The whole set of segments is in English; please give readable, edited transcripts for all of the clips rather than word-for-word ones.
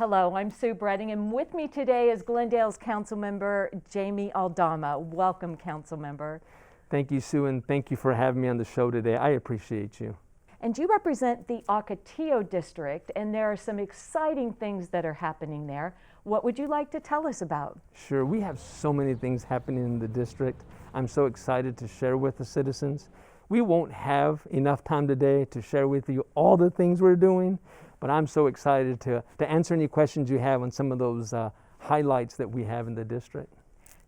Hello, I'm Sue Bredding, and with me today is Glendale's Councilmember Jamie Aldama. Welcome, Councilmember. Thank you, Sue, and thank you for having me on the show today. I appreciate you. And you represent the Ocotillo District, and there are some exciting things that are happening there. What would you like to tell us about? Sure, we have so many things happening in the district. I'm so excited to share with the citizens. We won't have enough time today to share with you all the things we're doing, but I'm so excited to answer any questions you have on some of those highlights that we have in the district.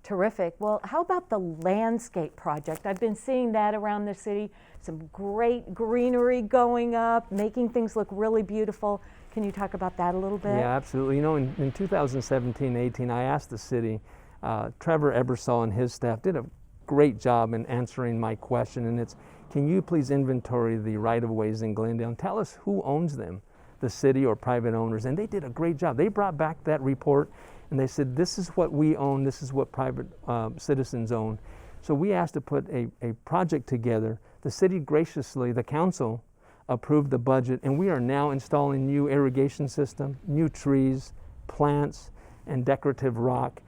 Terrific. Well, how about the landscape project? I've been seeing that around the city. Some great greenery going up, making things look really beautiful. Can you talk about that a little bit? Yeah, absolutely. You know, in 2017-18, I asked the city, Trevor Ebersol and his staff did a great job in answering my question, and it's, can you please inventory the right-of-ways in Glendale and tell us who owns them, the city or private owners? And they did a great job. They brought back that report and they said, this is what we own, this is what private citizens own. So we asked to put a project together. The city graciously, the council, approved the budget, and we are now installing new irrigation system, new trees, plants, and decorative rock.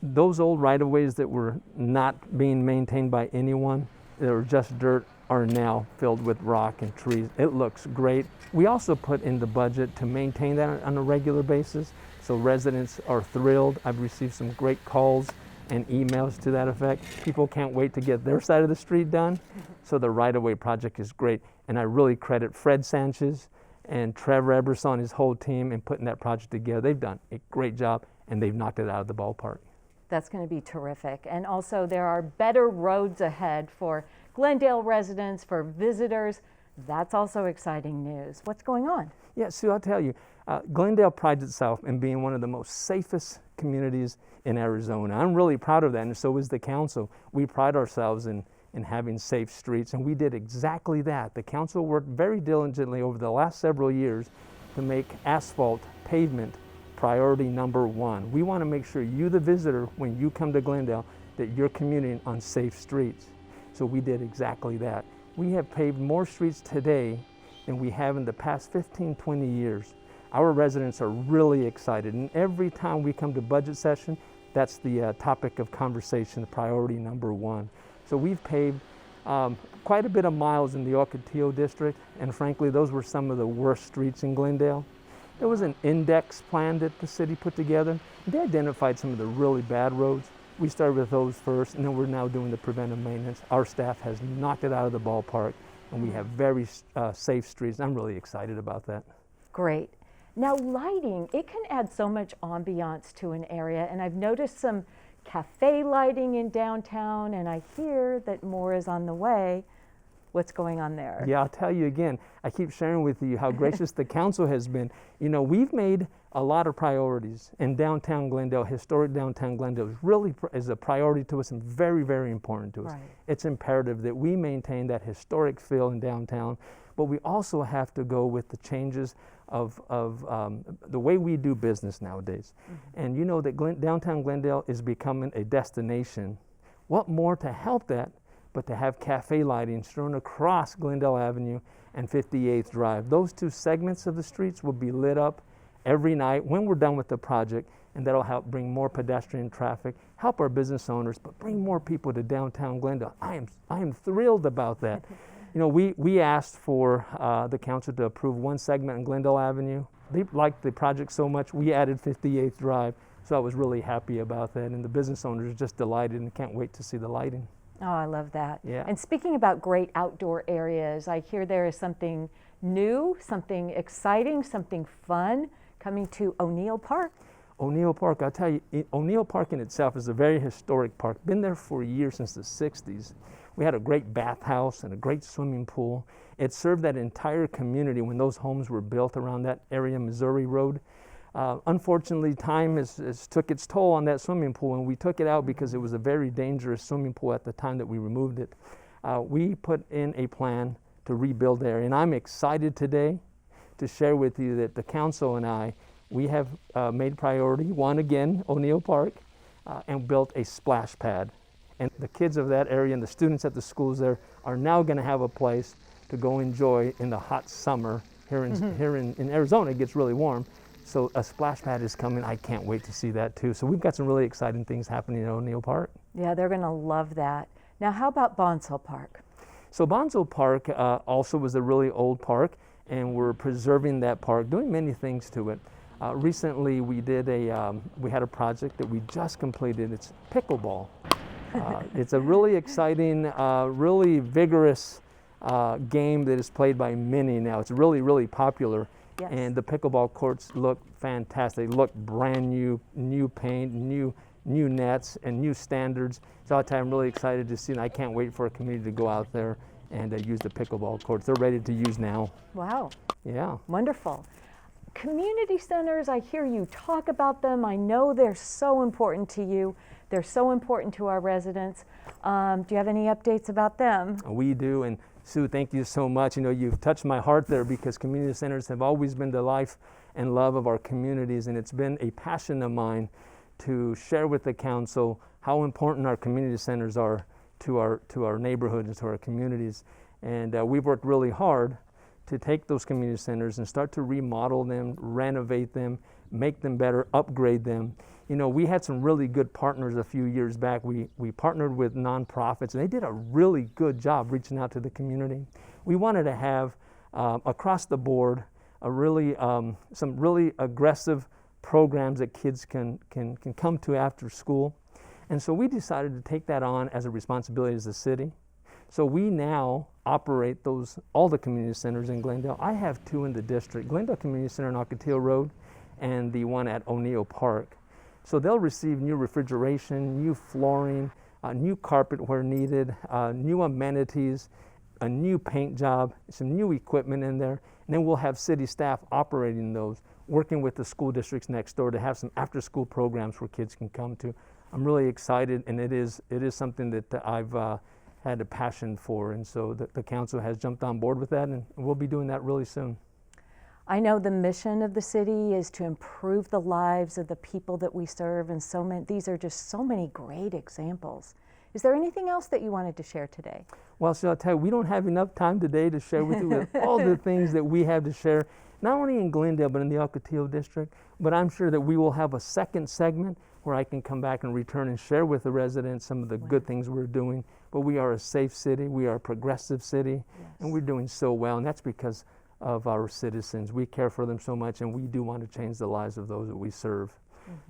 Those old right-of-ways that were not being maintained by anyone, that were just dirt, are now filled with rock and trees. It looks great. We also put in the budget to maintain that on a regular basis, so residents are thrilled. I've received some great calls and emails to that effect. People can't wait to get their side of the street done. So the right-of-way project is great. And I really credit Fred Sanchez and Trevor Ebersol and his whole team in putting that project together. They've done a great job and they've knocked it out of the ballpark. That's going to be terrific. And also there are better roads ahead for Glendale residents, for visitors. That's also exciting news. What's going on? Yeah, Sue, I'll tell you, Glendale prides itself in being one of the most safest communities in Arizona. I'm really proud of that, and so is the council. We pride ourselves in having safe streets, and we did exactly that. The council worked very diligently over the last several years to make asphalt pavement priority number one. We want to make sure you, the visitor, when you come to Glendale, that you're commuting on safe streets. So we did exactly that. We have paved more streets today than we have in the past 15, 20 years. Our residents are really excited, and every time we come to budget session, that's the topic of conversation, priority number one. So we've paved quite a bit of miles in the Ocotillo District, and frankly, those were some of the worst streets in Glendale. There was an index plan that the city put together. They identified some of the really bad roads. We started with those first, and then we're now doing the preventive maintenance. Our staff has knocked it out of the ballpark, and we have very safe streets. I'm really excited about that. Great. Now lighting, it can add so much ambiance to an area, and I've noticed some cafe lighting in downtown, and I hear that more is on the way. What's going on there? Yeah, I'll tell you again, I keep sharing with you how gracious the council has been. You know, we've made a lot of priorities in downtown Glendale. Historic downtown Glendale is a priority to us and very, very important to us. Right. It's imperative that we maintain that historic feel in downtown, but we also have to go with the changes of the way we do business nowadays. Mm-hmm. And you know that downtown Glendale is becoming a destination. What more to help that but to have cafe lighting strewn across Glendale Avenue and 58th Drive. Those two segments of the streets will be lit up every night when we're done with the project, and that'll help bring more pedestrian traffic, help our business owners, but bring more people to downtown Glendale. I am thrilled about that. You know, we asked for the council to approve one segment on Glendale Avenue. They liked the project so much, we added 58th Drive, so I was really happy about that, and the business owners are just delighted and can't wait to see the lighting. Oh, I love that. Yeah. And speaking about great outdoor areas, I hear there is something new, something exciting, something fun coming to O'Neill Park. O'Neill Park, I'll tell you, O'Neill Park in itself is a very historic park. Been there for years, since the 60s. We had a great bathhouse and a great swimming pool. It served that entire community when those homes were built around that area, Missouri Road. Unfortunately, time has took its toll on that swimming pool, and we took it out because it was a very dangerous swimming pool at the time that we removed it. We put in a plan to rebuild there, and I'm excited today to share with you that the council and I, we have made priority one again, O'Neill Park, and built a splash pad. And the kids of that area and the students at the schools there are now going to have a place to go enjoy in the hot summer. Here in Arizona, it gets really warm. So a splash pad is coming. I can't wait to see that too. So we've got some really exciting things happening at O'Neill Park. Yeah, they're going to love that. Now, how about Bonsall Park? So Bonsall Park also was a really old park, and we're preserving that park, doing many things to it. Recently, we had a project that we just completed. It's pickleball. It's a really exciting, really vigorous game that is played by many now. It's really, really popular. Yes. And the pickleball courts look fantastic. They look brand new, new paint, new nets, and new standards. So I'm really excited to see, and I can't wait for a community to go out there and use the pickleball courts. They're ready to use now. Wow. Yeah. Wonderful. Community centers, I hear you talk about them. I know they're so important to you. They're so important to our residents. Do you have any updates about them? We do, and Sue, thank you so much. You know, you've touched my heart there, because community centers have always been the life and love of our communities, and it's been a passion of mine to share with the council how important our community centers are to our neighborhoods and to our communities. And we've worked really hard to take those community centers and start to remodel them, renovate them, make them better, upgrade them. You know, we had some really good partners a few years back. We partnered with nonprofits, and they did a really good job reaching out to the community. We wanted to have, across the board, some really aggressive programs that kids can come to after school. And so we decided to take that on as a responsibility as a city. So we now operate all the community centers in Glendale. I have two in the district, Glendale Community Center on Ocotillo Road and the one at O'Neill Park. So they'll receive new refrigeration, new flooring, new carpet where needed, new amenities, a new paint job, some new equipment in there. And then we'll have city staff operating those, working with the school districts next door to have some after-school programs where kids can come to. I'm really excited, and it is something that I've had a passion for, and so the council has jumped on board with that, and we'll be doing that really soon. I know the mission of the city is to improve the lives of the people that we serve, and these are just so many great examples. Is there anything else that you wanted to share today? Well, so I'll tell you, we don't have enough time today to share with you with all the things that we have to share, not only in Glendale, but in the Ocotillo District. But I'm sure that we will have a second segment where I can come back and return and share with the residents some of the good things we're doing. But we are a safe city, we are a progressive city, and we're doing so well, and that's because of our citizens. We care for them so much, and we do want to change the lives of those that we serve.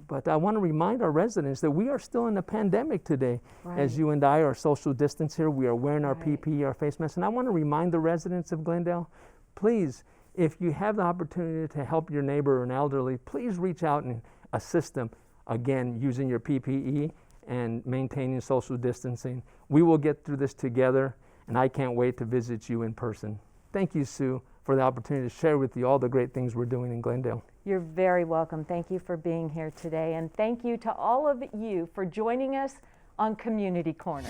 But I want to remind our residents that we are still in a pandemic today. As you and I are social distance here, we are wearing our PPE, our face masks, and I want to remind the residents of Glendale, please, if you have the opportunity to help your neighbor or an elderly, please reach out and assist them, again, using your PPE and maintaining social distancing. We will get through this together, and I can't wait to visit you in person. Thank you, Sue, for the opportunity to share with you all the great things we're doing in Glendale. You're very welcome. Thank you for being here today, and thank you to all of you for joining us on Community Corner.